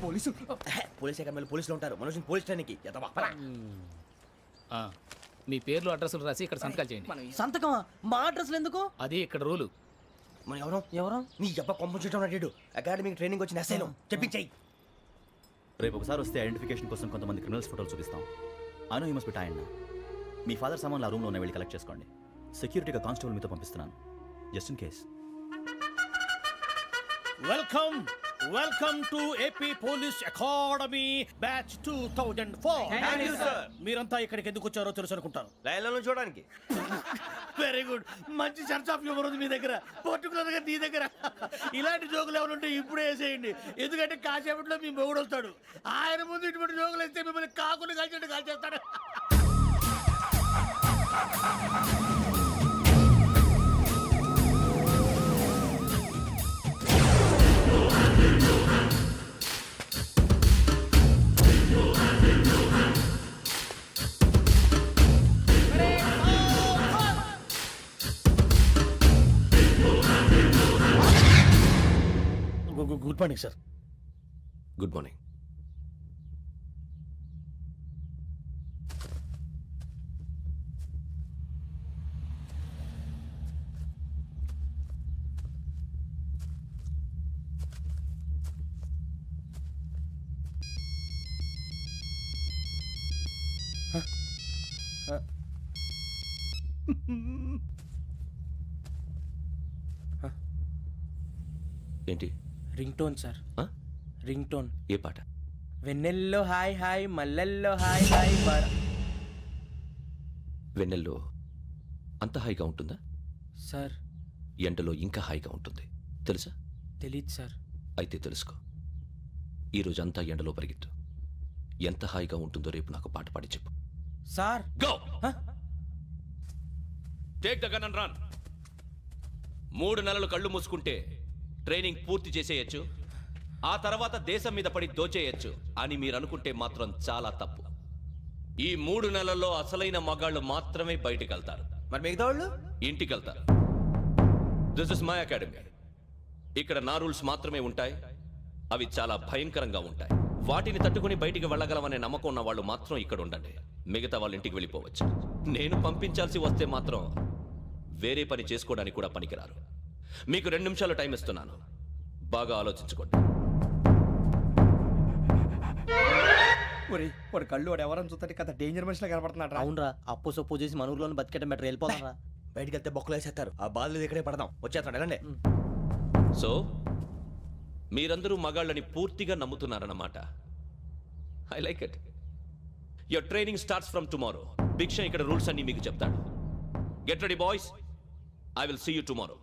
Police police అకాడమీలో పోలీసులు ఉంటారు. మనుషులు పోలీస్ ట్రైనింగ్కి మీ పేర్లు అడ్రస్లు రాసి ఇక్కడ సంతకాలు చేయండి. సంతకమా? మా అడ్రస్లు ఎందుకు? అది ఇక్కడ రూలు. మన ఎవరు నీ అబ్బ పంపించడం అడ్డాడు. అకాడమిక్ ట్రైనింగ్ వచ్చిన అసైలం చెప్పించాయి. రేపు ఒకసారి వస్తే ఐడెంటిఫికేషన్ కోసం కొంతమంది క్రిమినల్స్ ఫోటోలు చూపిస్తాం. Anu you must be tired. మీ ఫాదర్ సామాన్లు ఆ రూమ్లో ఉన్న వెళ్ళి కలెక్ట్ చేసుకోండి. సెక్యూరిటీగా కానిస్టేబుల్ మీతో పంపిస్తున్నాను, just in case. Welcome to AP police academy batch 2004. మీరంతా ఇక్కడికి ఎందుకు వచ్చారో తెలుసు అనుకుంటాను. లైన్లో చూడడానికి. Very good. మంచి చర్చ్ ఆఫ్ హ్యూమర్ ఉంది మీ దగ్గర, పర్టికులర్ గా నీ దగ్గర. ఇలాంటి జోకులు ఏమైనా ఉంటే ఇప్పుడే వేసేయండి, ఎందుకంటే కాసేపట్లో మీ మొగుడు వస్తాడు. ఆయన ముందు ఇటువంటి జోకులు వేస్తే మిమ్మల్ని కాకులు కాల్చేట్టు కాల్చేస్తాడు. Good morning sir. Good morning. ఏంటి? Ring tone sir. Ring tone. ఏ పాట? వెన్నెల్లో హాయ్ హాయ్, మల్లెల్లో హాయ్ హాయ్. వెన్నెల్లో అంత హాయిగా ఉంటుందా సార్? ఎండలో ఇంకా హాయిగా ఉంటుంది తెలుసా? తెలీదు సార్. అయితే తెలుసుకో. ఈరోజు అంతా ఎండలో పరిగెత్తు. ఎంత హాయిగా ఉంటుందో రేపు నాకు పాట పాడి చెప్పు. Sir go. Take the gun and run. 3 నెలలు కళ్ళు మూసుకుంటే ట్రైనింగ్ పూర్తి చేసేయచ్చు, ఆ తర్వాత దేశం మీద పడి దోచేయచ్చు అని మీరు అనుకుంటే మాత్రం చాలా తప్పు. ఈ 3 నెలల్లో అసలైన మగాళ్ళు మాత్రమే బయటికి వెళ్తారు. మరి మిగతా వాళ్ళు ఇంటికి వెళ్తారు. This is my academy. ఇక్కడ నా రూల్స్ మాత్రమే ఉంటాయి. అవి చాలా భయంకరంగా ఉంటాయి. వాటిని తట్టుకుని బయటికి వెళ్ళగలమనే నమ్మకం ఉన్న వాళ్ళు మాత్రం ఇక్కడ ఉండండి. మిగతా వాళ్ళు ఇంటికి వెళ్ళిపోవచ్చు. నేను పంపించాల్సి వస్తే మాత్రం వేరే పని చేసుకోవడానికి కూడా పనికిరారు. మీకు 2 నిమిషాలు టైం ఇస్తున్నాను, బాగా ఆలోచించుకోండి. వాడు కళ్ళు వాడు ఎవరైనా చూస్తే కదా డేంజర్ మనిషిలో కనపడుతున్నాడు. అవునరా, అప్పు సొప్పు చేసి మన ఊర్లో బతికేట బెటర్. వెళ్ళిపోతారా? బయటికి వెళ్తే బొక్కలు వేసేస్తారు. ఆ బాధలు ఇక్కడే పడదాం. వచ్చేస్తాడు వెళ్ళండి. సో మీరందరూ మగాళ్ళని పూర్తిగా నమ్ముతున్నారన్నమాట. I like it. Your training starts from tomorrow. Bhiksha ఇక్కడ రూల్స్ అన్ని మీకు చెప్తాడు. Get ready boys, I will see you tomorrow.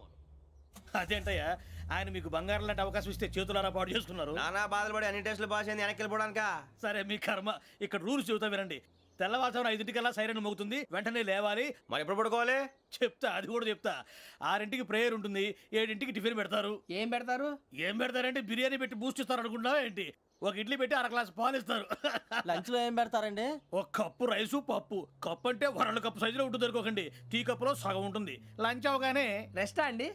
అదేంటయ్యా, ఆయన మీకు బంగారం లాంటి అవకాశం ఇస్తే చేతులారా పాటు చేసుకున్నారు. నానా బాధలు పడి అన్ని టెస్టులు పాస్ అయింది, వెనక్కి వెళ్ళిపోవడానికా? సరే మీ కర్మ. ఇక్కడ రూల్స్ చెబుతా వినండి. తెల్లవారుజామున 5 సైరన్ మోగుతుంది, వెంటనే లేవాలి. మరి ఎప్పుడు పడుకోవాలి? చెప్తా, అది కూడా చెప్తా. 6 ప్రేయర్ ఉంటుంది, 7 టిఫిన్ పెడతారు. ఏం పెడతారు? ఏం పెడతారంటే బిర్యానీ పెట్టి బూస్ట్ ఇస్తారు అనుకుంటున్నావా ఏంటి? ఒక ఇడ్లీ పెట్టి 1/2 గ్లాస్ పాలు ఇస్తారు. లంచ్ లో ఏం పెడతారండి? ఒక కప్పు రైసు పప్పు. కప్పు అంటే 1/2 కప్పు సైజులో ఉంటుంది అనుకోకండి. టీ కప్పులో సగం ఉంటుంది. లంచ్ అవగానే రెస్టా అండి?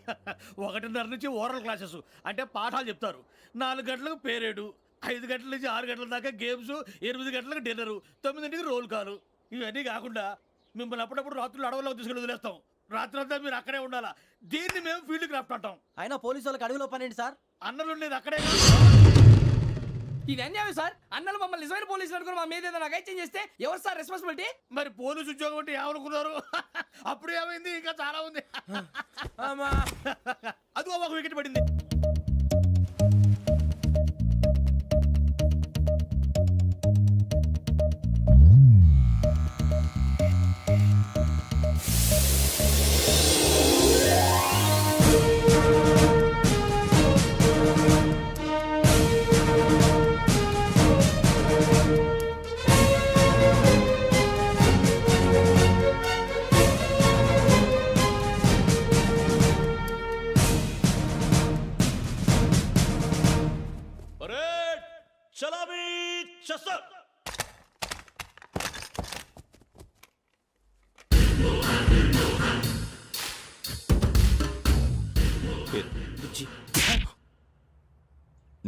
1:30 నుంచి ఓరల్ క్లాసెస్ అంటే పాఠాలు చెప్తారు. 4 గంటలకు పేరేడు, 5 గంటల నుంచి 6 గంటల దాకా గేమ్స్, 8 గంటలకు డిన్నరు, 9ంటికి రోల్ కాలు. ఇవన్నీ కాకుండా మిమ్మల్ని అప్పుడప్పుడు రాత్రులు అడవుల్లో తీసుకెళ్ళి వదిలేస్తాం. రాత్రి అంతా మీరు అక్కడే ఉండాలా. దీన్ని మేము ఫీల్డ్ క్రాఫ్ట్ అంటాం. అయినా పోలీసు వాళ్ళకి అడవిలో పని ఏంటి సార్? అన్నలు ఉండేది అక్కడే. ఇది అన్యాయం సార్. అన్నలు మమ్మల్ని నిజమైన పోలీసులు అనుకుని మా మీద ఏదైనా అగైత్యం చేస్తే ఎవరు సార్ రెస్పాన్సిబిలిటీ? మరి పోలీసు ఉద్యోగం అంటే ఏమనుకున్నారు? అప్పుడు ఏమైంది? ఇంకా చాలా ఉంది. అదిగో ఒక వికెట్ పడింది.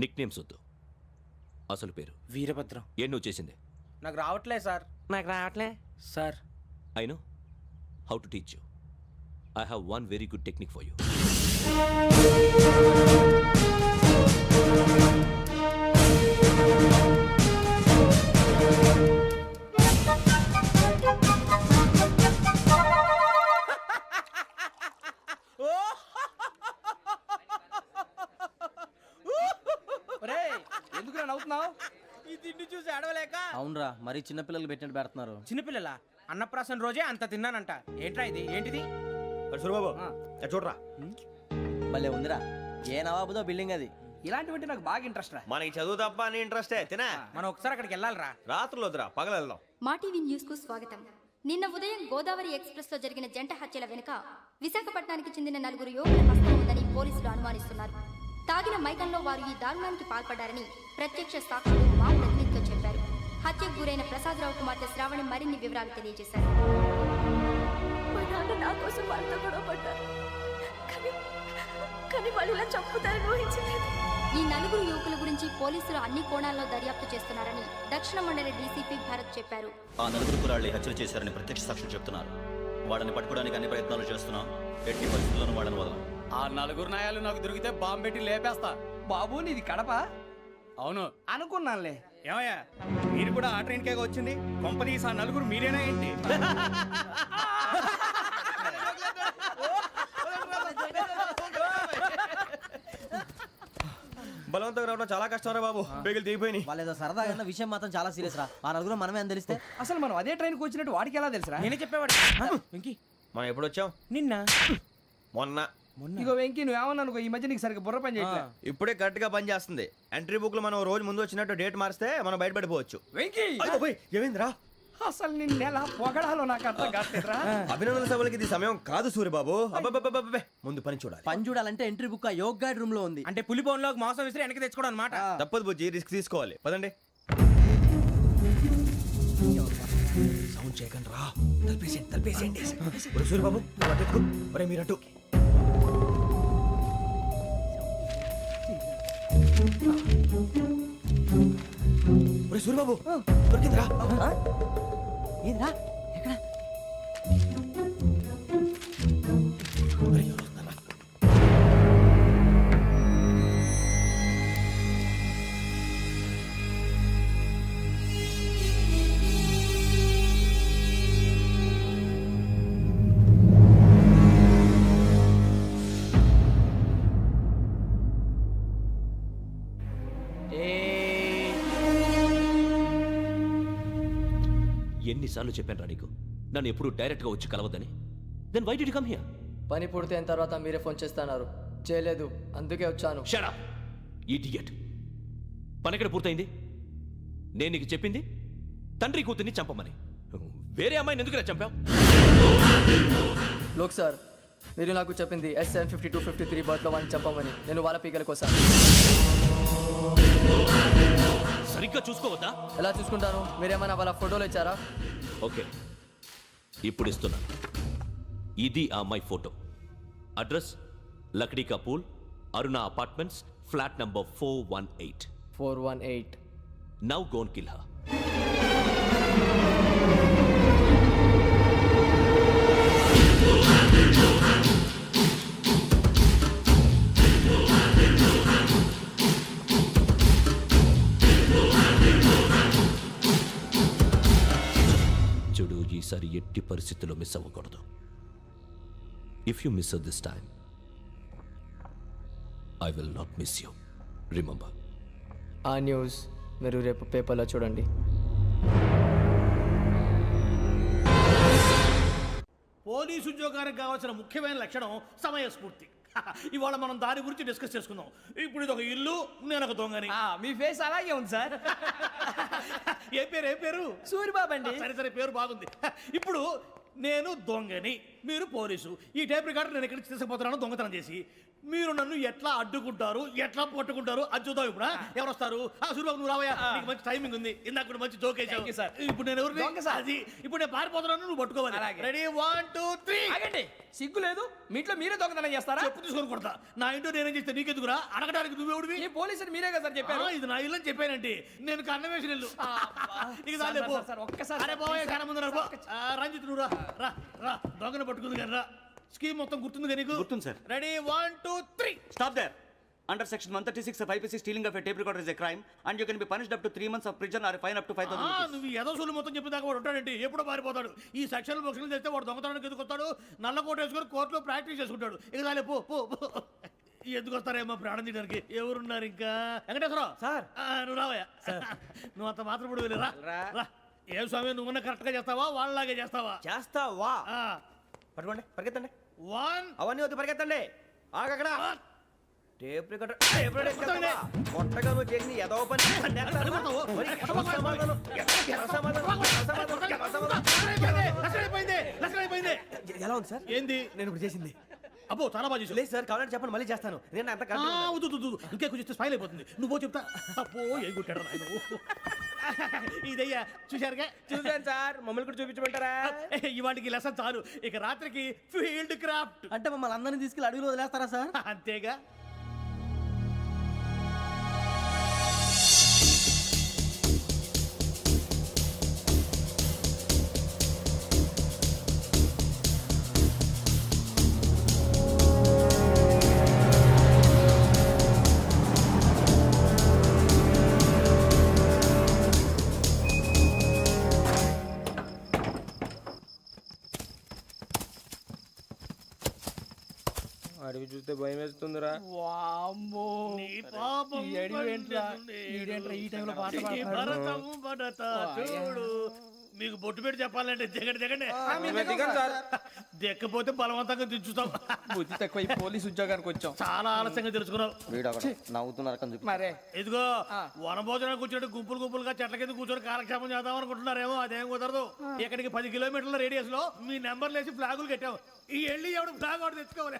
నిక్ నేమ్స్ వద్దు, అసలు పేరు వీరభద్రం. ఏం నువ్వు చేసింది? నాకు రావట్లే సార్. నాకు రావట్లే sir. I know how to teach you. I have one very good technique for you. ఎందుకు నవ్వుతున్నావు? ఈ తిండి చూసి అడవలేక. అవునరా మరీ చిన్నపిల్లలు పెట్టినట్టు పెడుతున్నారు. చిన్నపిల్లల అన్నప్రాసన రోజే అంత తిన్నానంట. ఏంట్రా ఇది? ఏంటిది? సూరిబాబు చూడరా, భలే ఉందిరా. ఏ నవాబుదో బిల్డింగ్ అది. ఇలాంటివంటే నాకు బాగా ఇంట్రెస్ట్ రా. మనకి చదువు తప్ప అని ఇంట్రెస్టే తినా. మనం ఒకసారి అక్కడికి వెళ్ళాలిరా. రాత్రులు వద్దురా, పగలు వెళ్దాం. మా టీవీ న్యూస్ కు స్వాగతం. నిన్న ఉదయం గోదావరి ఎక్స్ప్రెస్ లో జరిగిన జంట హత్యల వెనుక విశాఖపట్నానికి చెందిన 4 యువకుల హస్తం ఉందని పోలీసులు అనుమానిస్తున్నారు. తాగిన మైకంలో వారు ఈ దారుణానికి పాల్పడ్డారని ప్రత్యక్ష సాక్షులు మా ప్రతినిధితో చెప్పారు. హత్యకు గురైన ప్రసాదరావు కుమార్తె శ్రావణి మరిన్ని వివరాలు తెలియజేశారు. మా నాన్న నా కోసం వాళ్ళతో గొడవ పడ్డారు, కానీ వాళ్ళు ఇలా చంపుతారని ఊహించలేదు. ఈ 4 యువకుల గురించి పోలీసులు అన్ని కోణాల్లో దర్యాప్తు చేస్తున్నారని దక్షిణ మండలి డీసీపీ భరత్ చెప్పారు. ఆ 4 కురాళ్ళు హత్యలు చేశారని ప్రత్యక్ష సాక్షులు చెప్తున్నారు. వాళ్ళని పట్టుకోవడానికి అన్ని ప్రయత్నాలు చేస్తున్నాం. ఎట్టి పరిస్థితుల్లోనూ వాళ్ళని వదలం. ఆ 4 నాయాలు నాకు దొరికితే బాంబు పెట్టి లేపేస్తా. బాబు నీది కడప? అవును. అనుకున్నానులే. ఏమయ్యా, మీరు కూడా ఆ ట్రైన్ కేగా వచ్చింది? కంపెనీస్ ఆ 4 మీరేనా ఏంటి? బలవంతంగా రావడం చాలా కష్టం రా బాబు. బేగులు దిగిపోయినాయి. వాళ్ళు ఏదో సరదాగా అన్న విషయం మాత్రం చాలా సీరియస్ రా. ఆ నలుగురు మనమే అని తెలిస్తే అసలు మనం అదే ట్రైన్కి వచ్చినట్టు వాడికి ఎలా తెలుసురా? నేనే చెప్పేవాడు. వెంకీ, మనం ఎప్పుడు వచ్చాం? నిన్న మొన్న. ఇగో వెంకీ నువ్వేమన్నా అనుకో, ఈ మధ్య నీకు సరిగ్గా బుర్ర పని చేయట్లే. ఇప్పుడే కరెక్ట్ గా పని చేస్తుంది. ఎంట్రీ బుక్ లో మనం రోజు ముందు వచ్చినట్టు డేట్ మారిస్తే మనం బయటపడిపోవచ్చు. వెంకీ ఏమైందిరా? అసలు నిన్న ఎలా పొగడాలో నాకు అర్థం కాట్లేదురా. అభినందన సభలకి ఇది సమయం కాదు సూర్యబాబు. అబ్బబ్బబ్బబ్బబ్బే, ముందు పని చూడాలి. పని చూడాలంటే ఎంట్రీ బుక్ ఆ యోగ్ గైడ్ రూమ్ లో ఉంది. అంటే పులి బోన్లోకి మాంసం విసిరి వెనక్కి తెచ్చుకోవడం అనమాట. తప్పదు బుజ్జి, రిస్క్ తీసుకోవాలి. పదండి. సౌండ్ చేయకండి రా. తలపేసేయండి. సూర్యబాబు మీరటు. సూర్యబాబు దొరికిందిరా. ఏంద్రా ఎక్కడ? ఎన్నిసార్లు చెప్పాను రా నీకు నన్ను ఎప్పుడు డైరెక్ట్ గా వచ్చి కలవద్దని? Then why did you come here? పని పూర్తయిన తర్వాత మీరే ఫోన్ చేస్తున్నారు. చేయలేదు, అందుకే వచ్చాను. Shut up idiot. పని ఎక్కడ పూర్తయింది? నేను నీకు చెప్పింది తండ్రి కూతుర్ని చంపమని. వేరే అమ్మాయిని ఎందుకు చంపావు? లోక్ సార్, మీరు నాకు చెప్పింది SN5253 బర్త్లో వాడిని చంపమని. నేను వాళ్ళ పీకల కోసం. సరిగ్గా చూసుకోవద్దా? ఎలా చూసుకుంటాను? మీరేమైనా వాళ్ళ ఫోటోలు ఇచ్చారా? ఓకే, ఇప్పుడు ఇస్తున్నా. ఇది ఆ అమ్మాయి photo. Address Lakdi కపూల్, Aruna apartments, flat number 418. 418. Now go and kill her. చూడు, ఈసారి ఎట్టి పరిస్థితుల్లో మిస్ అవ్వకూడదు. If you miss this time I will not miss you. Remember. ఆ న్యూస్ మీరు రేపు పేపర్లో చూడండి. పోలీసు ఉద్యోగానికి కావాల్సిన ముఖ్యమైన లక్షణం సమయస్ఫూర్తి. ఇవాళ మనం దాని గురించి డిస్కస్ చేసుకుందాం. ఇప్పుడు ఇది ఒక ఇల్లు, నేను ఒక దొంగని. మీ ఫేస్ అలాగే ఉంది సార్. ఏ పేరు? సూరిబాబు అండి. సరే పేరు బాగుంది. ఇప్పుడు నేను దొంగని, మీరు పోలీసు. ఈ టైప్ రికార్డు నేను ఎక్కడికి తీసుకుపోతున్నాను దొంగతనం చేసి. మీరు నన్ను ఎట్లా అడ్డుకుంటారు, ఎట్లా పట్టుకుంటారు అది చూద్దాం. ఇప్పుడు ఎవరు వస్తారు? సూర్యబాబు నువ్వు రావయ్యా, నీకు మంచి టైమింగ్ ఉంది. ఇందాక కూడా మంచి జోక్ వేసావు. Thank you, sir. ఇప్పుడు నేను ఎవరు? అది ఇప్పుడు నేను పారిపోతున్నాను, నువ్వు పట్టుకోవాలి. అలాగే. రెడీ 1 2 3. ఆగండి, సిగ్గు లేదు? మీ ఇంట్లో మీరే దొంగతనం చేస్తారా? చెప్పు తీసుకొని కొడతా. నా ఇంట్లో నేనేం చేస్తే నీకెందుకురా? అడగడానికి నువ్వెవడివి? ఈ పోలీసులు మీరే కదా సార్ చెప్పారు. ఇది నా ఇల్లు అని చెప్పానంటే నేను కన్న వేసిన ఇల్లు. నీకు చాలే పో. సార్, ఒక్కసారి అరే పోయే చాలా ముందు రా, పో. రంజిత్ నువ్వు రా రా రా దొంగను పట్టుకుంది కానీ రా. స్కీమ్ మొత్తం గుర్తుంది కదా నీకు? గుర్తుంది sir. Ready 1 2 3. Stop there. Under section 136 of IPC, stealing of a tape recorder is a crime, and you can be punished up to 3 months of prison or a fine up to 5,000 rupees. నువ్వు ఏదో సొల్లు మొత్తం చెప్పేదాకా వాడు ఉంటాడంటే ఎప్పుడో పారిపోతాడు. ఈ సెక్షన్ బొక్షన్లు చేస్తే వాడు దొంగతనానికి ఎందుకు వస్తాడు? నల్ల కోట వేసుకొని కోర్టులో ప్రాక్టీస్ చేసుకుంటాడు. ఇక చాలే పో పో పో. ఎందుకు వస్తారేమో ప్రాణం తీయడానికి. ఎవరున్నారు ఇంకా? వెంకటేశ్వరరావు సార్. నువ్వు రావయ్యా. నువ్వు అంత మాత్రం ఇప్పుడు వెళ్ళి రా రా. ఏ స్వామి నువ్వున్న కరెక్ట్ గా చేస్తావా వాళ్ళలాగే చేస్తావా? చేస్తావా? పట్టుకోండి, పరిగెత్తండి. 1 అవన్నీ వద్దు, పరిగెత్తండి. ఆగక్కడ టేప్ రికార్డర్ కొట్టండి. కొట్టగా నువ్వు చేసిన ఏదో పని ఎలా ఉంది సార్? ఏంది? నేను ఇప్పుడు చేసింది అబ్బో చాలా బాగా చేసావు. లేదు సార్, కావాలంటే చెప్పండి, మళ్ళీ చేస్తాను. నేను అంత ఇంకే కొంచెం స్మైల్ అయిపోతుంది. నువ్వు చెప్తా. అబ్బో ఏం కొట్టాడు నాయన. ఇదయ్యా చూశారుగా? చూసాను సార్, మమ్మల్ని కూడా చూపించమంటారా? ఇవాటికి లెసన్ చాలు. ఇక రాత్రికి ఫీల్డ్ క్రాఫ్ట్. అంటే మమ్మల్ని అందరినీ తీసుకెళ్ళి అడుగులు వదిలేస్తారా సార్? అంతేగా. అడిగి చూస్తే భయం వేస్తుందిరా. నీ పాపం ఈ టైంలో పాట ఈ భరతము భరత చూడు. మీకు బొట్టు పెట్టి చెప్పాలంటే దిగండి దిగండి. దిక్కపోతే బలవంతంగా దించుతాం. బుద్ధి తక్కువ ఈ పోలీస్ ఉద్యోగానికి వచ్చాం. చాలా ఆలస్యంగా తెలుసుకున్నావు. నవ్వుతున్నారు. మరే ఇదిగో వనభోజనానికి కూర్చొని గుంపులు గుంపులుగా చెట్ల కింద కూర్చొని కాలక్షేపం చేద్దాం అనుకుంటున్నారేమో. అదేం కుదరదు. ఇక్కడికి 10 కిలోమీటర్ల రేడియస్ లో మీ నెంబర్లు వేసి ఫ్లాగులు కట్టాము. ఈ వెళ్ళి ఎవడు ఫ్లాగ్ ఒకటి తెచ్చుకోవాలి.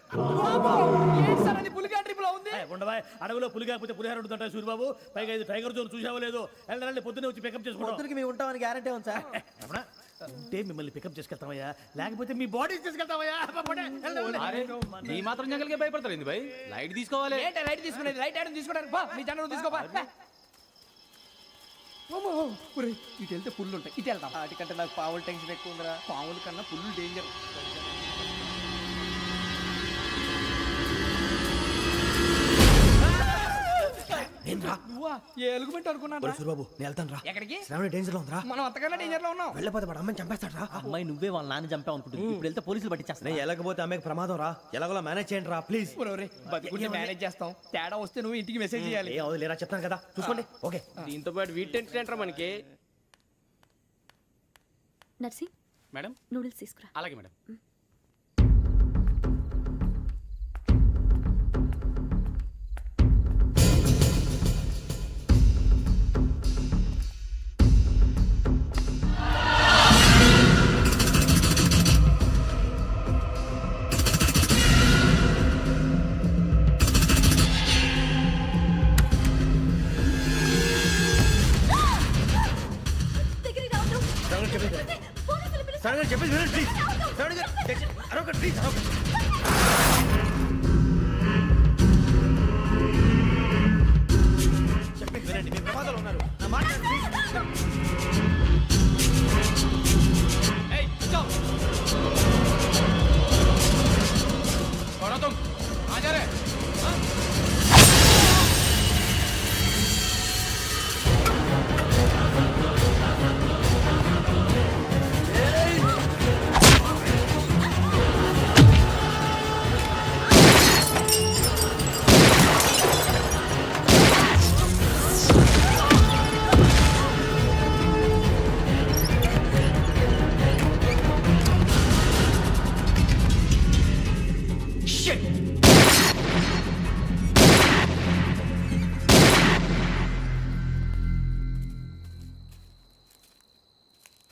పులిగా ట్రిప్ లో ఉంది. ఉండవా అడవిలో పులి కాకపోతే పులిహార ఉంటుంటాయి సూర్యబాబు. పైగా ఇది టైగర్ జోన్ చూసావో లేదో. వెళ్ళండి పొద్దున్నే వచ్చి పికప్ చేసుకుంటాం. మేము ఉంటామని గ్యారంటీ ఉంది సార్. అంటే మిమ్మల్ని పికప్ చేసుకెళ్తామయ్యా, లేకపోతే మీ బాడీ తీసుకెళ్తామయ్యా. ఈ మాత్రం జంగల్కే భయపడతారు భయ్. లైట్ తీసుకోవాలి. ఏంటి లైట్ తీసుకునేది? లైట్ ఆడని తీసుకోవడానికి బా, మీ జనం తీసుకోబా. ఇటు వెళ్తే పుల్లు ఉంటాయి, ఇటు వెళ్తాం. వాటికంటే నాకు పావులు టెన్షన్ ఎక్కువ ఉందిరా. పాముల కన్నా పుల్లు డేంజర్. నువ్వా? ఏ ఎలుగుబెట్టి అనుకున్నాను. సూర్యబాబు నేను వెళ్తాను రా. ఎక్కడికి? శ్రావణి డేంజర్ లో ఉందిరా. మనం అంతకన్నా డేంజర్ లో ఉన్నాం. వెళ్ళపోతే వాడు అమ్మాయిని చంపేస్తాడు రా. అమ్మాయి నువ్వే వాళ్ళ నాన్న చంపావు అనుకుంటుంది. ఇప్పుడు వెళ్తే పోలీసులు పట్టించేస్తా. వెళ్ళకపోతే అమ్మాయికి ప్రమాదం రా. ఎలాగోలా మేనేజ్ చేయండి రా ప్లీజ్. బతికుంటే మేనేజ్ చేస్తాం. తేడా వస్తే నువ్వు ఇంటికి మెసేజ్ చేయాలి. ఏ అవును లేరా చెప్తాను కదా చూసుకోండి. ఓకే దీంతో పాటు వీటి టెన్షన్ ఏంట్రా మనకి. నర్సి మేడం నూడిల్స్ తీసుకురా. అలాగే మేడం. చెప్పేసి వినండి ప్లీజ్. అరొకటి ప్లీజ్ అరొకటి. చెప్పేసి వినండి, మీ ప్రమాదాలు ఉన్నారు. నా మాట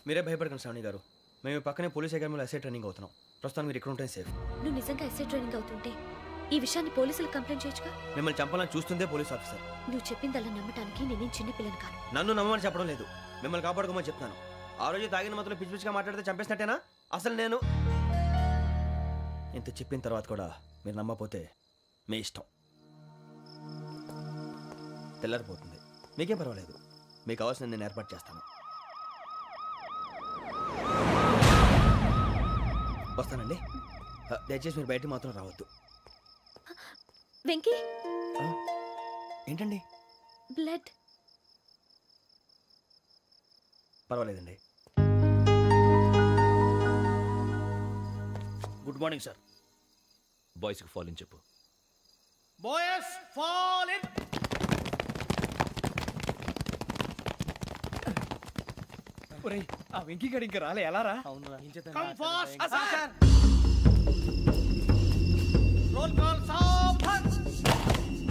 మీరే భయపడకండి శ్రావణి గారు. మేము పక్కనే పోలీస్ అకాడమీలో ఎస్ఐ ట్రైనింగ్ అవుతున్నాం. ప్రస్తుతానికి మీరు ఇక్కడ ఉంటే సేఫ్. నువ్వు నిజంగా ఎస్ఐ ట్రైనింగ్ అవుతుంటే ఈ విషయాన్ని పోలీసులకు కంప్లైంట్ చేయొచ్చుగా. మిమ్మల్ని చంపాలని చూస్తుందే పోలీస్ ఆఫీసర్. నువ్వు చెప్పిందల్లా నమ్మటానికి నేనేం చిన్న పిల్లని కాను. నన్ను నమ్మమని చెప్పడం లేదు, మిమ్మల్ని కాపాడుకోమని చెప్తాను. ఆ రోజు తాగిన మాత్రం పిచ్చి పిచ్చిగా మాట్లాడితే చంపేసినట్టేనా? అసలు నేను ఇంత చెప్పిన తర్వాత కూడా మీరు నమ్మపోతే మీ ఇష్టం. తెల్లారిపోతుంది, మీకేం పర్వాలేదు. మీకు కావాల్సిన నేను ఏర్పాటు చేస్తాను. వస్తానండి. దయచేసి మీరు బయట మాత్రం రావద్దు. వెంకీ, ఏంటండి? బ్లడ్. పర్వాలేదండి. Good morning sir. బాయ్స్కి ఫాల్ ఇన్ చెప్పు. Boys fall in. ఒరేయ్, ఆ వెంకీ గడి ఇంకా రాలే, ఎలా రా? Come fast sir. Roll call సావధాన్.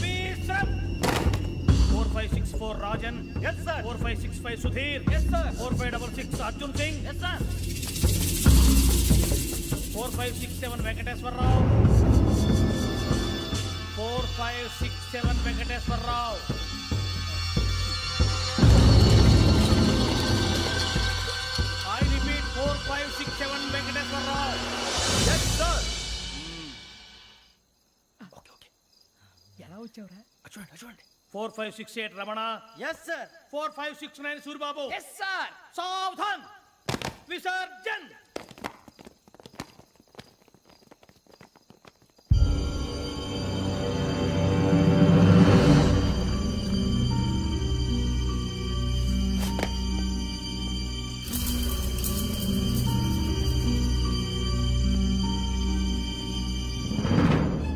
విశ్రమ్. 4564 Rajan. yes sir. 4565 Sudheer. yes sir. 4566 Arjun Singh. yes sir. 4567 Venkateswararao. 4567 Venkateswararao. I repeat 4567 Venkateswararao. yes sir. Okay. ఎలా వచ్చావురా? చూడండి. 4568 Ramana. yes sir. 4569 Suribabu. Yes sir. సావధాన్. విసర్జన్.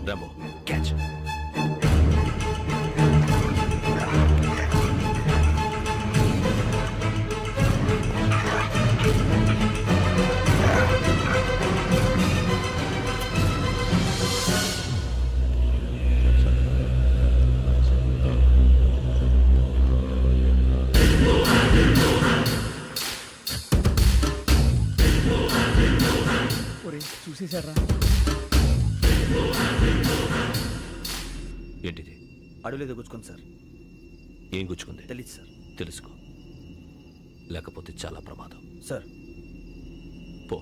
Rambo, catch. ఒరేయ్, చూసేశారా? ఏంటిది? అడవిలో గుచ్చుకుంది సార్. ఏం గుచ్చుకుంది? తెలీదు సార్. తెలుసుకో, లేకపోతే చాలా ప్రమాదం. సార్ పో.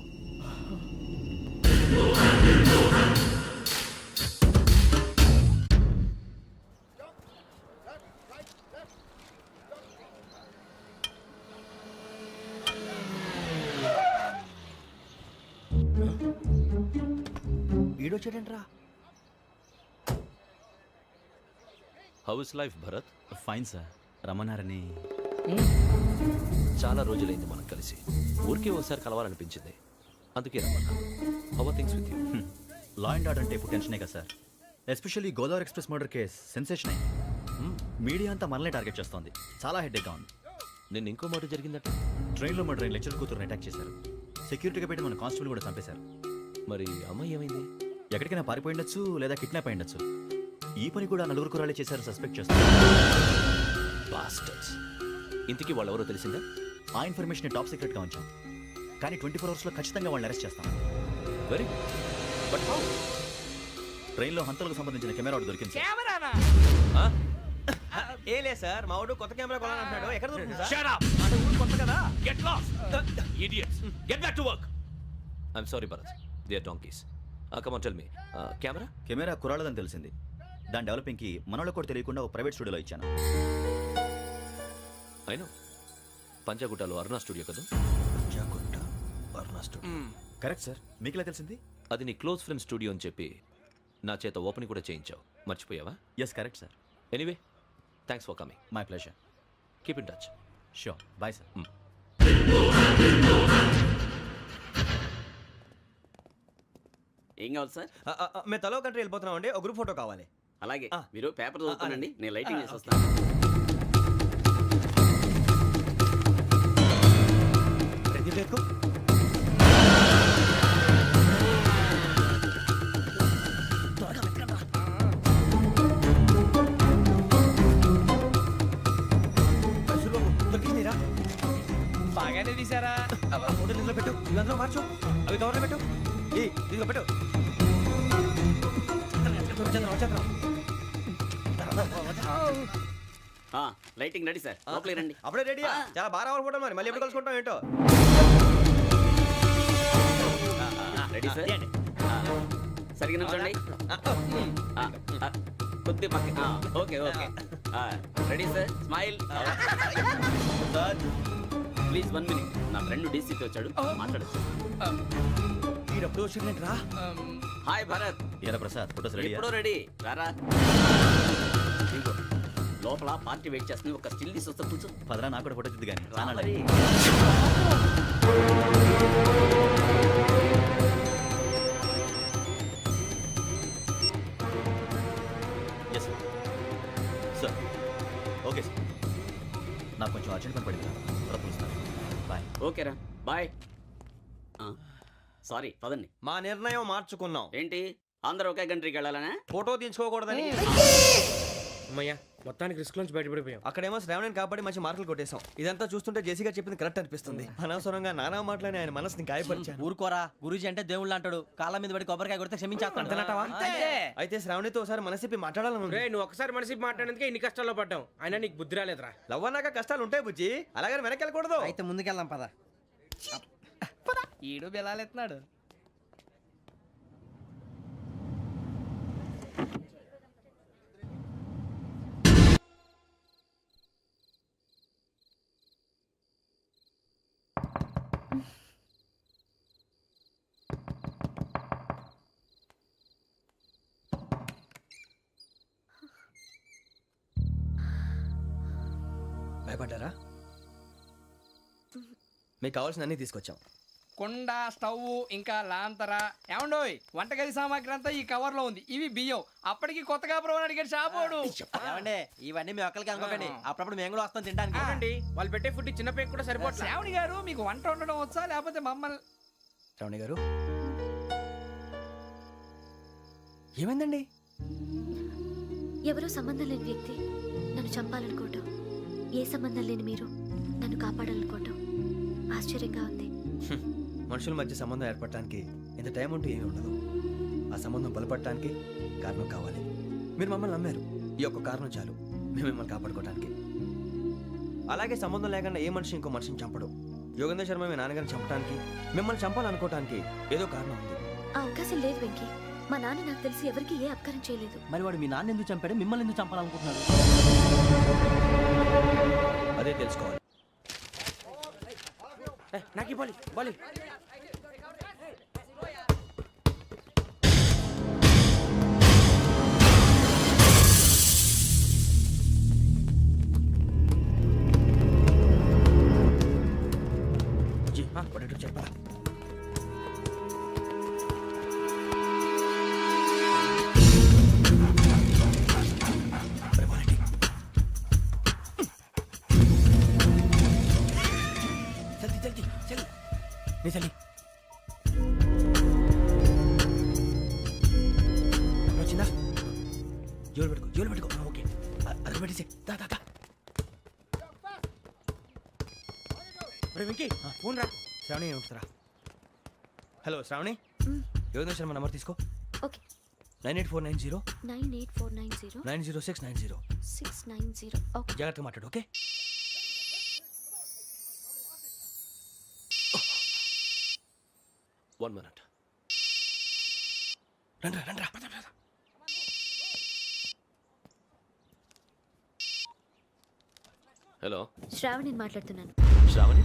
ఈడొచ్చాడంట్రా. How is life Bharat? Fine sir. రమ్మన్నారని. చాలా రోజులైంది మనం కలిసి. ఊరికే ఒకసారి కలవాలనిపించింది, అందుకే రమ్మన్నా. How are things with you? Law and order అంటే ఇప్పుడు టెన్షనే కదా sir. Especially Godavari express murder case sensation అయింది. మీడియా అంతా మనల్ని టార్గెట్ చేస్తోంది. చాలా హెడ్ఏక్గా ఉంది. నిన్న ఇంకో మాట జరిగిందట. ట్రైన్లో మా ట్రైన్ లెక్చర్ కూతురుని అటాక్ చేశారు. సెక్యూరిటీగా పెట్టి మన కానిస్టేబుల్ కూడా చంపేశారు. మరి అమ్మాయి ఏమైంది? ఎక్కడికైనా పారిపోయిండొచ్చు, లేదా కిడ్నాప్ అయ్యుండొచ్చు. ఈ పని కూడా నలుగురు కురాలే చేశారు సస్పెక్ట్ చేస్తారు. బాస్టర్స్. ఇంతకీ వాళ్ళు ఎవరో తెలిసిందా? ఆ ఇన్ఫర్మేషన్ టాప్ సీక్రెట్గా ఉంచాం, కానీ 24 అవర్స్లో ఖచ్చితంగా వాళ్ళని అరెస్ట్ చేస్తాం. Very but how? ట్రైన్లో హంతలకు సంబంధించిన కెమెరా ఒకటి దొరికింది సార్. కెమెరానా? ఏ లే సార్, మా వాడు కొత్త కెమెరా కొనాలంటున్నాడు. ఎక్కడ దొరుకుతుంది సార్? Shut up! అంటే ఊరు కొత్త కదా. Get lost! Idiots! Get back to work! I'm sorry, Bharat. They are donkeys. Come on, tell me. Camera? Camera కురాలదని తెలిసింది. దాని డెవలపింగ్కి మనోళ్ళకు కూడా తెలియకుండా ఒక ప్రైవేట్ స్టూడియోలో ఇచ్చాను. I know. పంజాగుట్టలో అరుణా స్టూడియో కదా? జాగుట్ట అరుణా స్టూడియో. Correct sir. మీకు ఇలా తెలిసింది? అది నీ క్లోజ్ ఫ్రెండ్ స్టూడియో అని చెప్పి నా చేత ఓపెన్ కూడా చేయించావు. మర్చిపోయావా? Yes correct sir. Anyway, thanks for coming. My pleasure. Keep in touch. Sure. Bye sir. ఏం కావాలి సార్? మేము తలో కంట్రీ వెళ్ళిపోతున్నాం అండి. ఒక గ్రూప్ ఫోటో కావాలి. అలాగే, ఆ. మీరు పేపర్ చదువుతానండి, నేను లైటింగ్ చేసి ఓకే. వస్తాను. రెడీ లేకు. బాగానే తీసారా? ఫోటోలు ఇందులో పెట్టు ఇవి అందులో మార్చు అవి కవర్లో పెట్టు ఇదిగో పెట్టు వచ్చేద్దాం లైటింగ్ రెడీ సార్ లోపలికి రండి అప్పుడే రెడీయా చాలా బాగా రావాలి ఫోటో మరి మళ్ళీ ఎప్పుడు కలుసుకుంటాం ఏంటో రెడీ సార్ సరిగ్గా నిల్చోండి కొద్ది పక్క okay okay ready sir smile please 1 minute నా ఫ్రెండ్ డీసీకి వచ్చాడు మాట్లాడచ్చు వీడప్పుడు వచ్చిందండి రా హాయ్ భరత్ ఏరా ప్రసాద్ ఫోటోస్ రెడీ ఎప్పుడో రెడీ రారా ఇదిగో, లోపల పార్టీ వెయిట్ చేస్తుంది ఒక స్టిల్ తీసి వస్తా కూర్చో పదరా నాకు కూడా ఫోటో తిద్దు కానీ రా మరి. ఎస్ సార్ ఓకే సార్ నాకు కొంచెం అర్జెంట్ పని పడింది తర్వాత పిలుస్తాను బాయ్ ఓకేరా బాయ్ సారీ పదండి మా నిర్ణయం మార్చుకున్నాం ఏంటి అందరూ ఒకే కంట్రీకి వెళ్ళాలనే ఫోటో తీసుకోకూడదని అమ్మయ్యా మొత్తానికి రిస్క్ నుంచి బయటపడిపోయాం. అక్కడేమో శ్రావణిని కాబట్టి మంచి మార్కులు కొట్టేశాం ఇదంతా చూస్తుంటే జేసీగా చెప్పింది కరెక్ట్ అనిపిస్తుంది అనవసరంగా నానా మాటలని ఆయన మనసుని గాయపరిచాను ఊరుకోరా గురూజీ అంటే దేవుళ్ళు అంటాడు కాళ్ళ మీద పడి కొబ్బరికాయ కొడితే క్షమించేస్తాను. అయితే శ్రావణితో ఒకసారి మనసిప్పి మాట్లాడాలను రే నువ్వు ఒకసారి మనిషి మాట్లాడేందుకే ఇన్ని కష్టాల్లో పడ్డాం అయినా నీకు బుద్ధి రాలేదురా. లవ్ అన్నాక కష్టాలు ఉంటాయి బుజ్జి అలాగని వెనక్కి వెళ్ళకూడదు అయితే ముందుకెళ్దాం పద. ఈడు బెలాలెత్తున్నాడు. భయపడ్డారా మీకు కావాల్సిన అన్ని తీసుకొచ్చాం కుండ స్టవ్ ఇంకా లాంతర ఏమండోయ్ వంటగది సామాగ్రి అంతా ఈ కవర్ లో ఉంది. ఇవి బియ్యం. అప్పటికి కొత్తగా బ్రో అడిగాడు షాపోడు. ఏమండి ఇవన్నీ మీ ఒక్కరికి అనుకోకండి అప్పుడప్పుడు మేము కూడా వస్తాం తినడానికి. అవునండి వాళ్ళు పెట్టే ఫుడ్ చిన్న పేక్ కూడా సరిపోతుంది. శ్రావణి గారు మీకు వంట వండడం వచ్చా లేకపోతే మమ్మల్ని? శ్రావణి గారు ఏమైందండి? ఎవరో సంబంధం లేని వ్యక్తి నన్ను చంపాలనుకోవటం, ఏ సంబంధం లేని మీరు నన్ను కాపాడాలనుకోవటం ఆశ్చర్యంగా ఉంది. మనుషుల మధ్య సంబంధం ఏర్పడటానికి ఇంత టైం ఉంటూ ఏమీ ఉండదు. ఆ సంబంధం బలపడటానికి కారణం కావాలి. మీరు మమ్మల్ని నమ్మారు, ఈ ఒక్క కారణం చాలు మేము మిమ్మల్ని కాపాడుకోవడానికి. అలాగే సంబంధం లేకుండా ఏ మనిషి ఇంకో మనిషిని చంపడు. యోగేంద్ర శర్మ మీ నాన్నగారిని చంపడానికి, మిమ్మల్ని చంపాలనుకోవటానికి ఏదో కారణం ఉంది. ఆ అవకాశం లేదు వెంకీ. మా నాన్న నాకు తెలిసి ఎవరికి ఏ అపకారం చేయలేదు. మరి వాడు మీ నాన్న ఎందుకు చంపాడు, మిమ్మల్ని ఎందుకు చంపాలనుకుంటున్నాడు? అదే తెలుసుకోవాలి. నాకు ఇవ్వాలి బాలి. చెప్పరా చలి వచ్చిందా? జోలు పెట్టుకో ఓకే అది పెట్టేసి దా వెంకీ ఫోన్ రా. శ్రావణి ఉంటుందిరా. హలో శ్రావణి, యోగేంద్ర శర్మ నంబర్ తీసుకో. ఓకే 98490 98490 90690. 690. ఓకే జాగ్రత్తగా మాట్లాడు ఓకే. One minute. రండ్రా హలో శ్రావణిని మాట్లాడుతున్నాను. శ్రావణి,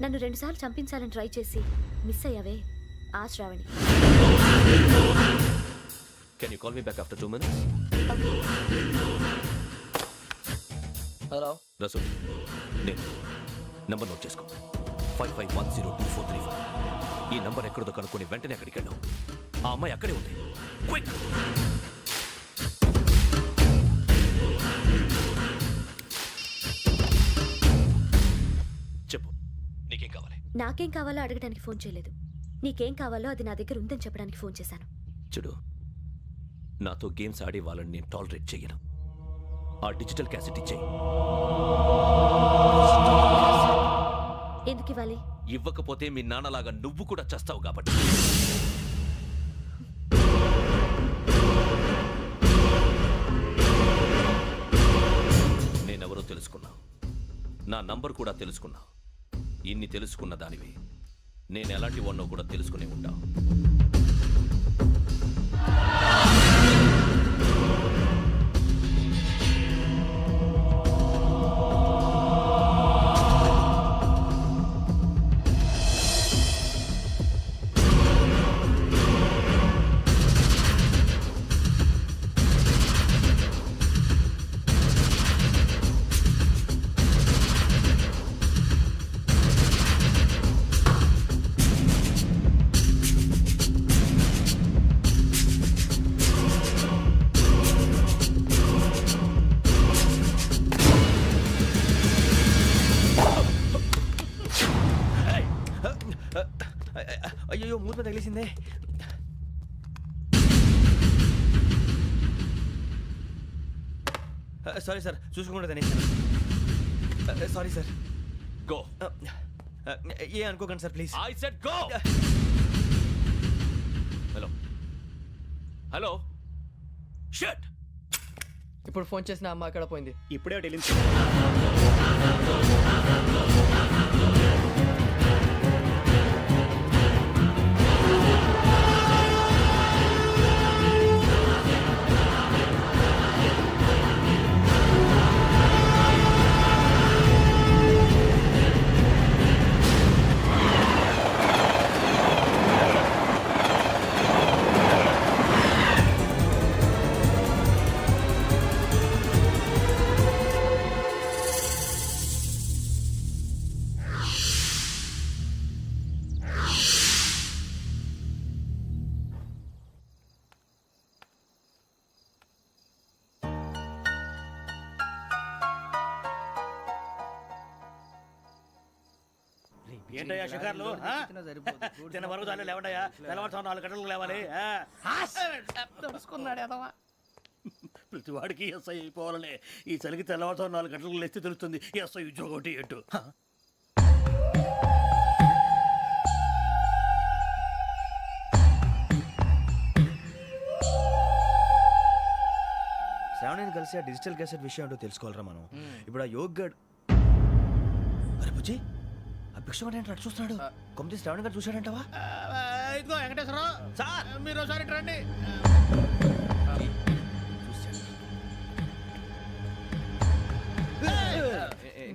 నన్ను 2 సార్లు చంపించాలని ట్రై చేసి మిస్ అయ్యావే ఆ Shravani. can you call me back after 2 minutes? Hello Rasool, నేను నంబర్ నోట్ చేసుకో. 55102435. ఈ నంబర్ ఎక్కడదో కనుక్కొని వెంటనే అక్కడికి వెళ్ళాం. ఆ అమ్మాయి అక్కడే ఉంది. క్విక్. చెప్పు, నీకేం కావాలి? నాకేం కావాలో అడగడానికి ఫోన్ చేయలేదు. నీకేం కావాలో అది నా దగ్గర ఉందని చెప్పడానికి ఫోన్ చేశాను. చూడు, నాతో గేమ్స్ ఆడే వాళ్ళని నేను టాలరేట్ చెయ్యను. ఆ డిజిటల్ క్యాసెట్ ఇచ్చేయి. ఎందుకు ఇవ్వాలి? ఇవ్వకపోతే మీ నాన్నలాగా నువ్వు కూడా చస్తావు కాబట్టి. నేనెవరో తెలుసుకున్నా, నా నంబర్ కూడా తెలుసుకున్నా. ఇన్ని తెలుసుకున్న దానివి నేను ఎలాంటి వాడినో కూడా తెలుసుకునే ఉంటా. అయ్యో మూత తగిలేసిందే. సారీ సార్, చూసుకోకుండా తినేసాను. Sorry sir. గో. ఏ అనుకోకండి sir please. I said go. Hello hello shut. ఇప్పుడు ఫోన్ చేసిన అమ్మ అక్కడ పోయింది. ఇప్పుడే వెళ్ళింది. ఏంటయ్యా షికార్లు? తిన్న వరకు చాలు లేవండయ్యా. తెల్లవారుతో 4 గంటలకు లేవాలి. ప్రతి వాడికి ఎస్ఐ అయిపోవాలనే ఈ చలికి తెల్లవారుతో 4 గంటలకు లేస్తే తెలుస్తుంది ఎస్ఐ ఉద్యోగం ఒకటి ఎట్టు. శ్రావణిని కలిసి ఆ డిజిటల్ క్యాసెట్ విషయం ఏంటో తెలుసుకోవాలరా మనం. ఇప్పుడు ఆ యోగ్ గడ్. అరే బుజ్జి, ఆ భిక్షం అంటే అటు చూస్తున్నాడు. కొమ్మతి శ్రావణి గారు చూశాడంటావా? ఇదిగో వెంకటేశ్వరరావు సార్, మీరు ఒకసారి ఇటు రండి.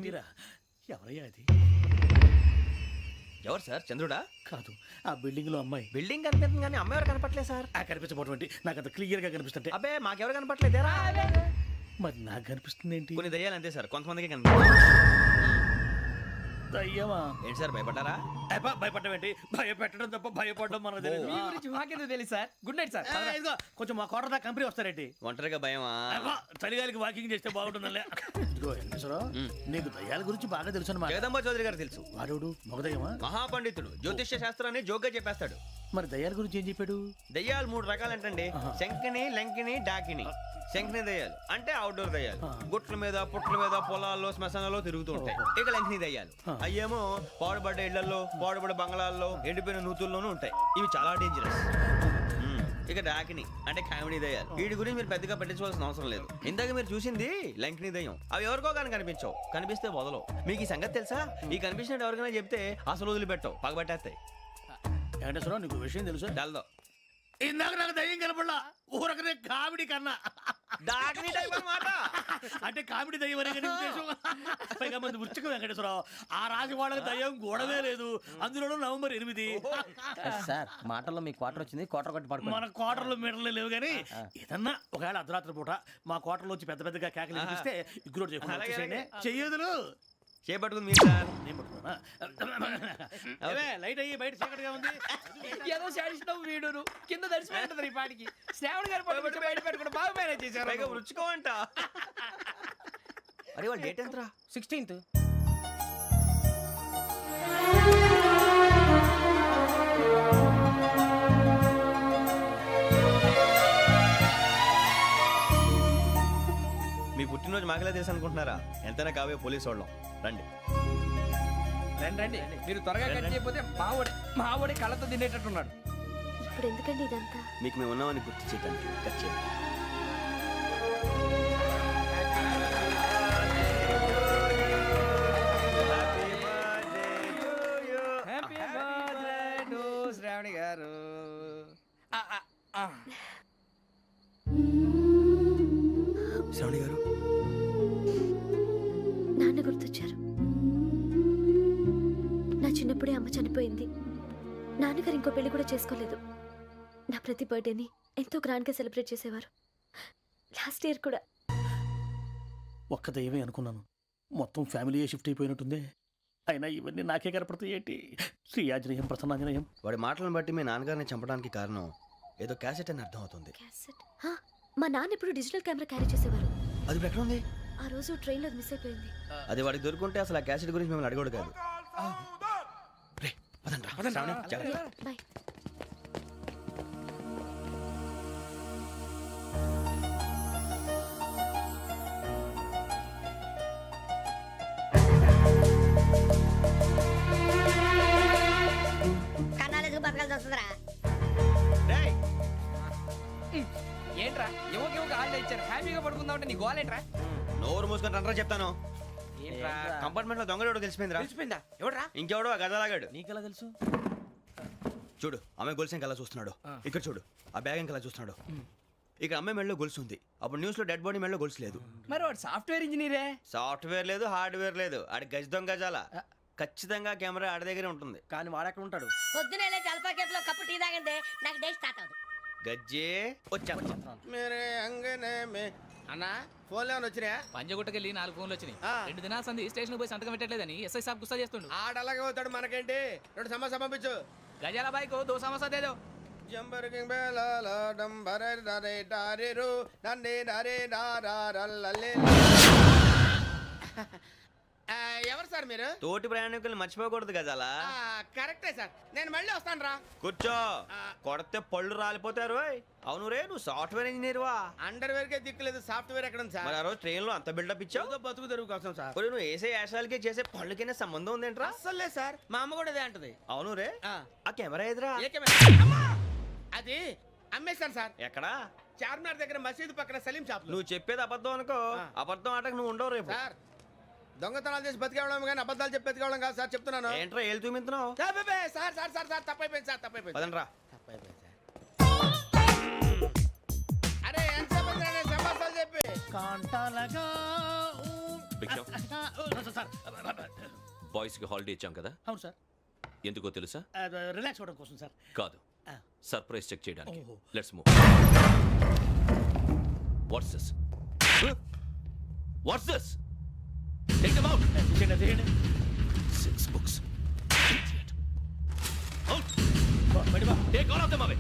మీరా? ఎవరయ్యా అది? ఎవరు సార్? చంద్రుడా? కాదు, ఆ బిల్డింగ్ లో అమ్మాయి. బిల్డింగ్ కనిపిస్తుంది కానీ అమ్మాయి ఎవరు కనపట్లేదు సార్. ఆ కనిపించబోటువంటి నాకు అంత క్లియర్ గా కనిపిస్తుంటే. అబ్బే మాకెవరు కనపట్లేదేరా? మరి నాకు కనిపిస్తుంది ఏంటి? కొన్ని దయ్యాలు అంతే సార్, కొంతమందికి కనిపిస్తుంది. దయ్యమా? ఏంటి సార్ భయపడ్డారా? భయపడడం ఏంటి? భయపెట్టడం తప్ప భయపడడం మనకు తెలియదు. మీ గురించి మాకేదో తెలుసు సార్. Good night sir. ఇదిగో కొంచెం మా కోట దాకా కంపెనీ వస్తారేంటి? ఒంటరిగా భయమా? చలిగాలికి వాకింగ్ చేస్తే బాగుంటుందిలే. ఇదిగో వెంకటేశ్వరరావు, నీకు దయ్యాల గురించి బాగా తెలుసు అన్నమాట. జగదంబ చౌదరి గారు తెలుసు. వాడు మగదయ్యమా? మహాపండితుడు, జ్యోతిష్య శాస్త్రాన్ని జోగ్గా చెప్పేస్తాడు. మరి దయ్యాల గురించి ఏం చెప్పాడు? దయ్యాలు 3 రకాలంటండి. శంకిని, లంకిని, డాకిని. శంకిని దయ్యాలు అంటే అవుట్డోర్ దయ్యాలు, గుట్ల మీద పుట్ల మీద పొలాల్లో శ్మశానాల్లో తిరుగుతూ ఉంటాయి. ఇక లంకిని దయ్యాలు అయ్యేమో పాడుబడ్డ ఇళ్లలో, పాడుబడ్డ బంగ్లాల్లో, ఎండిపోయిన నూతుల్లోనూ ఉంటాయి. ఇవి చాలా డేంజరస్. ఇక డాకిని అంటే కామెడీ దయ్యాలు. వీటి గురించి మీరు పెద్దగా పట్టించుకోవాల్సిన అవసరం లేదు. ఇందాక మీరు చూసింది లంకిని దయ్యం. అవి ఎవరికో కానీ కనిపించవు, కనిపిస్తే వదలవు. మీకు ఈ సంగతి తెలుసా? ఈ కనిపించినట్టు ఎవరికైనా చెప్తే అసలు వదిలిపెట్టవు, పగబట్టేస్తాయి. వెంకటేశ్వరరావు, నీకు విషయం తెలుసు? డల్దో. ఇందాక నాకు దయ్యం కనపడలా, ఊరకనే కామెడీ కన్నా. డాకిని టైప్ అన్నమాట. అంటే కామెడీ దయ్యం అనే కదా ఉద్దేశం. పైగా మంది ఉచ్చకం వెంకటేశ్వరరావు. ఆ రాజు వాళ్ళకి దయ్యం గోడవే లేదు, అందులోనూ నవంబర్ 8. సార్ మాటల్లో మీ క్వార్టర్ వచ్చింది, క్వార్టర్ కొట్టి పడుకో. మన క్వార్టర్లో మీటర్లు లేవు కానీ ఏదన్నా ఒకవేళ అర్ధరాత్రి పూట మా క్వార్టర్లో వచ్చి పెద్ద పెద్దగా కేకలు వినిపిస్తే ఇగ్గురు చెయ్యదులు చేపట్టుకుంది మీరు సార్. నేను పట్టుకున్నా. లైట్ అయ్యి బయట చీకటిగా ఉంది. ఏదో శాడిస్తావు వీడును కింద దర్శనం ఈ పాటికి. శ్రావణ్ గారు పట్టుబట్టి బయట పెట్టుకుంటే బాగా మేనేజ్ చేశారు. రుచుకోమంట. అరే వాళ్ళు డేట్ ఎంతరా? 16th. మీ పుట్టినరోజు మాకలే తెలుసు అనుకుంటున్నారా? ఎంతైనా కావే పోలీసు వాళ్ళం. రండి. రండి రండి, మీరు త్వరగా కట్ చేయకపోతే మావడి కళ్ళతో తినేటట్టున్నాడు. ఇప్పుడు ఎందుకండి ఇదంతా? మీకు మేము ఉన్నామని గుర్తు చేయడానికి కట్ చేయండి. హ్యాపీ బర్త్డే టు శ్రావణి గారు. శ్రావణి గారు, నాన్న గుర్తొచ్చారు. నా చిన్నప్పుడే అమ్మ చనిపోయింది. నాన్నగారు ఇంకో పెళ్లి కూడా చేసుకోలేదు. నా ప్రతి బర్త్డేని ఎంతో గ్రాండ్గా సెలబ్రేట్ చేసేవారు. లాస్ట్ ఇయర్ కూడా. ఒక్క దయ్యమే అనుకున్నాను, మొత్తం ఫ్యామిలీయే షిఫ్ట్ అయిపోయినట్టుందే. అయినా ఇవన్నీ నాకే కనపడతాయి ఏంటి? శ్రీ ఆంజనేయం ప్రసన్నాంజనేయం. వాడి మాటలను బట్టి మీ నాన్నగారిని చంపడానికి కారణం ఏదో క్యాసెట్ అని అర్థం అవుతుంది. క్యాసెట్? మా నాన్న ఇప్పుడు డిజిటల్ కెమెరా క్యారీ చేసేవారు. అది ఇప్పుడు ఎక్కడ ఉంది? ఆ రోజు ట్రైన్లో మిస్ అయిపోయింది. అది వాడికి దొరుకుంటే అసలు ఆ క్యాసెట్ గురించి మిమ్మల్ని అడగడు కాదు. రే, పదండ్రా. శ్రావణి, జాగ్రత్త. బాయ్. కన్నాలకు బతకాల్సి వస్తుందిరా. రేయ్, ఏంట్రా ఎవరికి హాలిడే ఇచ్చారు, హ్యాపీగా పడుకుందాం అంటే నీ గోలేంట్రా? నోరు మూసుకొని రండ్రా చెప్తాను. ఏంట్రా? కంపార్ట్మెంట్ లో దొంగడు తెలిసిపోయిందిరా. తెలిసిపోయిందా? ఎవడ్రా? ఇంకెవడో ఆ గదలాగాడు. నీకెలా తెలుసు? చూడు, ఆమె గొలుసు ఇంకలా చూస్తున్నాడు. ఇక్కడ చూడు, ఆ బ్యాగ్ ఇంకలా చూస్తున్నాడు. ఇక్కడ అమ్మాయి మెడలో గొలుసు ఉంది. అప్పుడు న్యూస్ లో డెడ్ బాడీ మెడలో గొలుసు లేదు. మరి వాడు సాఫ్ట్వేర్ ఇంజనీరే. సాఫ్ట్వేర్ లేదు, హార్డ్వేర్ లేదు. ఆడి గజ దొంగ గజాల. ఖచ్చితంగా కెమెరా ఆడి దగ్గరే ఉంటుంది. కానీ వాడెక్కడ ఉంటాడు? పొద్దునే జలపా కేఫ్లో కప్పు టీ తాగిందే నాకు డే స్టార్ట్ అవుతుంది. గజ్జే వచ్చా. అన్నా ఫోన్లో ఏమైనా వచ్చినాయా? పంజగుట్టకెళ్ళి 4 ఫోన్లు వచ్చినాయి. 2 దినాల సంది స్టేషన్ పోయి సంతకం పెట్టలేదని ఎస్ఐ సాబ్ గుస్తా చేస్తుండు. ఆడలాగే పోతాడు, మనకేంటి? 2 సమస్య పంపించు. గజాల బైక్ 2 సమస్య దేదో. జంబరకింగ్ బేలాల డంబరే డరే డారిరు నన్నే నరే నారారల్లలే. ఎవరు సార్ మీరు? తోటి ప్రయాణికులు మర్చిపోకూడదు గజాల. కరెక్టే సార్, నేను మళ్ళీ వస్తాను రా. కూర్చో, కొడితే పళ్ళు రాలిపోతారు. అవును రే, నువ్వు సాఫ్ట్వేర్ ఇంజనీర్ వా? అండర్వేర్ కే దిక్కులేదు, సాఫ్ట్వేర్ ఎక్కడ ఉంది మరి సార్? ఆ రోజు ట్రైన్ లో అంత బిల్డప్ ఇచ్చావు. బతుకు తెరుగు కోసం సార్. ఒరేయ్, నువ్వు వేసే యాశాలకి చేసే పళ్ళకైనా సంబంధం ఉందేంట్రా? అస్సలు లేదు సార్, మా అమ్మ కూడా అదే అంటది. అవును రే, ఆ. ఆ కెమెరా ఎదురా? ఏ కెమెరా? అమ్మా! అది అమ్మేశాను సార్. ఎక్కడా? చార్మినార్ దగ్గర మసీదు పక్కన సలీం షాప్. నువ్వు చెప్పేది అబద్ధం అనుకో. అబద్ధం ఆటకు నువ్వు ఉండవు రేపు. సార్, దొంగతనాలు చేసి బతికేవడం కానీ అబద్ధాలు చెప్పి బతికేవడం కాదు సార్, చెప్తున్నాను. ఏంట్రా ఏళ్ళు చూపించినావు? Sir sir sir sir sir తప్పైపోయింది సార్, తప్పైపోయింది. పదండ్రా. తప్పైపోయింది సార్. అరే ఎంతసేపు సమాసాలు చెప్పి కాంటాలగా భిక్షం, సార్. బాయ్స్ కి హాలిడే ఇచ్చాం కదా, అవును సార్, ఎందుకో తెలుసా? రిలాక్స్ అవ్వడం కోసం సార్. కాదు, సర్ప్రైజ్ చెక్ చేయడానికి. ఓహో. Let's move. What's this? What's this? Take them out. తీయండి. 6 books. Out. బయట బా. Take all of them away.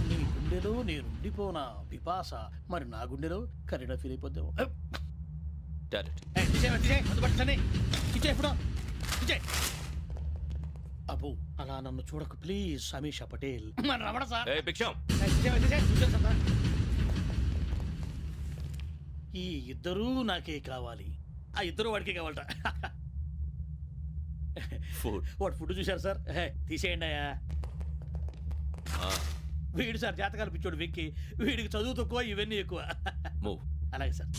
నీ గుండెలో నేనుండిపోనా పిపాస, మరి నా గుండెలో కరీడా ఫీల్ అయిపోద్దాము. Got it. అబ్బో, అలా నన్ను చూడకు please, Sameesha Patel. Ramana sir. Hey, భిక్షం. ఈ ఇద్దరూ నాకే కావాలి, ఆ ఇద్దరు వాడికే కావాలట. Food. వాడు ఫుడ్ చూశారు సార్, తీసేయండి అయ్యా. వీడు సార్ జాతకాలు పిచ్చోడు వెక్కి, వీడికి చదువు తక్కువ, ఇవన్నీ ఎక్కువ. Move. అలాగే సార్.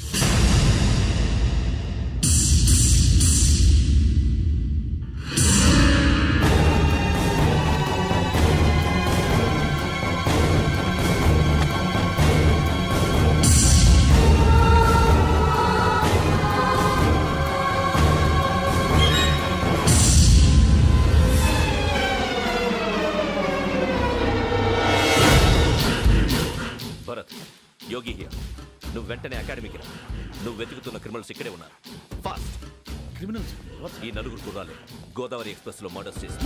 Bharat, Yogi here. నువ్వు వెంటనే అకాడమీకి రా. నువ్వు వెతుకుతున్న క్రిమినల్స్ ఇక్కడే ఉన్నారు. ఫాస్ట్. క్రిమినల్స్ ఈ నలుగురు కుర్రాలు గోదావరి ఎక్స్ప్రెస్ లో మర్డర్స్ చేసి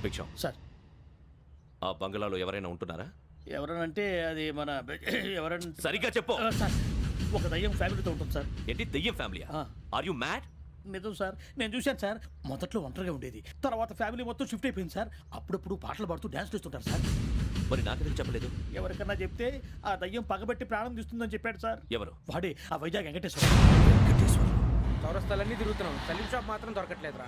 భిక్షం, సార్. ఆ బంగ్లాలో ఎవరైనా ఉంటున్నారా? ఎవరనంటే అది మన ఎవరంటే సరిగ్గా చెప్పు. సార్, ఒక దయ్యం ఫ్యామిలీతో ఉంటుంది సార్. ఏంటి దెయ్యం ఫ్యామిలీ? ఆ. Are you mad? నిజం సార్, నేను చూశాను సార్. మొదట్లో ఒంటరిగా ఉండేది, తర్వాత ఫ్యామిలీ మొత్తం షిఫ్ట్ అయిపోయింది సార్. అప్పుడప్పుడు పాటలు పాడుతూ డ్యాన్స్ చేస్తుంటారు సార్. మరి నాకెందుకు చెప్పలేదు? ఎవరికన్నా చెప్తే ఆ దయ్యం పగబెట్టి ప్రాణం తీస్తుందని చెప్పాడు సార్. ఎవరు? వాడే ఆ వైజాగ్ వెంకటేశ్వర. చౌరస్తాలన్నీ తిరుగుతున్నాం, సలీం షాప్ మాత్రం దొరకట్లేదురా.